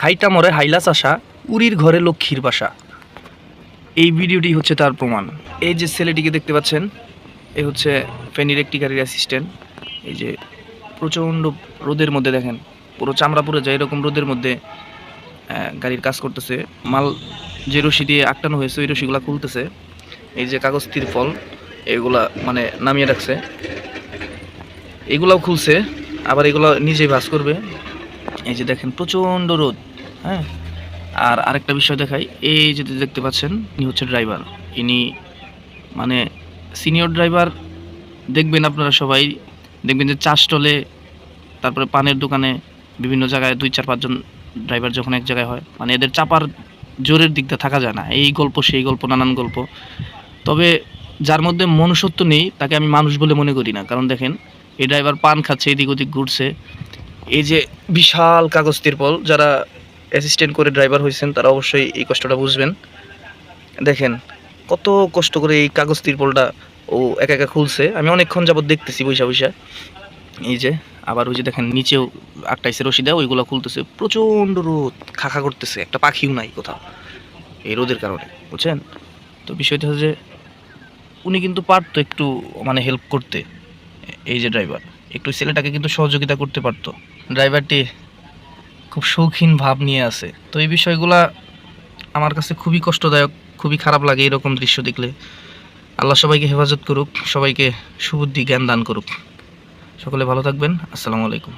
খাইটা মরে হাইলা চাষা, উরির ঘরে লক্ষ্মীর বাসা। এই ভিডিওটি হচ্ছে তার প্রমাণ। এই যে ছেলেটিকে দেখতে পাচ্ছেন, এ হচ্ছে ফেনীর একটি গাড়ির অ্যাসিস্ট্যান্ট। এই যে প্রচণ্ড রোদের মধ্যে দেখেন, পুরো চামড়া পুড়ে যায় এরকম রোদের মধ্যে গাড়ির কাজ করতেছে। মাল যে রশি দিয়ে আটকানো হয়েছে ওই রশিগুলা খুলতেছে। এই যে কাগজ তিরপল এগুলা মানে নামিয়ে রাখছে, এগুলাও খুলছে, আবার এগুলো নিজেই ভাঁজ করবে। এই যে দেখেন প্রচণ্ড রোদ। হ্যাঁ, আর আরেকটা বিষয় দেখাই, এই যে দেখতে পাচ্ছেন ইনি হচ্ছে ড্রাইভার। ইনি মানে সিনিয়র ড্রাইভার। দেখবেন আপনারা সবাই দেখবেন যে চা স্টলে, তারপরে পানের দোকানে, বিভিন্ন জায়গায় 2-4-5 জন ড্রাইভার যখন এক জায়গায় হয়, মানে এদের চাপার জোরের দিকটা থাকা যায় না। এই গল্প সেই গল্প, নানান গল্প। তবে যার মধ্যে মনুষ্যত্ব নেই তাকে আমি মানুষ বলে মনে করি না। কারণ দেখেন, এই ড্রাইভার পান খাচ্ছে, এদিক ওদিক ঘুরছে। এই যে বিশাল কাগজ তিরপল, যারা অ্যাসিস্ট্যান্ট করে ড্রাইভার হয়েছেন তারা অবশ্যই এই কষ্টটা বুঝবেন। দেখেন কত কষ্ট করে এই কাগজ তিরপলটা ও একা একা খুলছে। আমি অনেকক্ষণ যাবত দেখতেছি বৈশা বৈশা। এই যে আবার ওই যে দেখেন নিচেও আটটাইছে রশি দেওয়া, ওইগুলো খুলতেছে। প্রচণ্ড রোদ, খাখা করতেছে, একটা পাখিও নাই কোথাও এই রোদের কারণে, বুঝছেন? তো বিষয়টা হচ্ছে যে উনি কিন্তু পারতো একটু মানে হেল্প করতে। এই যে ড্রাইভার একটু ছেলেটাকে কিন্তু সহযোগিতা করতে পারতো। ড্রাইভারটি খুব শৌখিন ভাব নিয়ে আছে। তো এই বিষয়গুলা আমার কাছে খুবই কষ্টদায়ক, খুবই খারাপ লাগে এরকম দৃশ্য দেখলে। আল্লাহ সবাইকে হেফাজত করুক, সবাইকে সুবুদ্ধি জ্ঞান দান করুক। সকলে ভালো থাকবেন। আসসালামু আলাইকুম।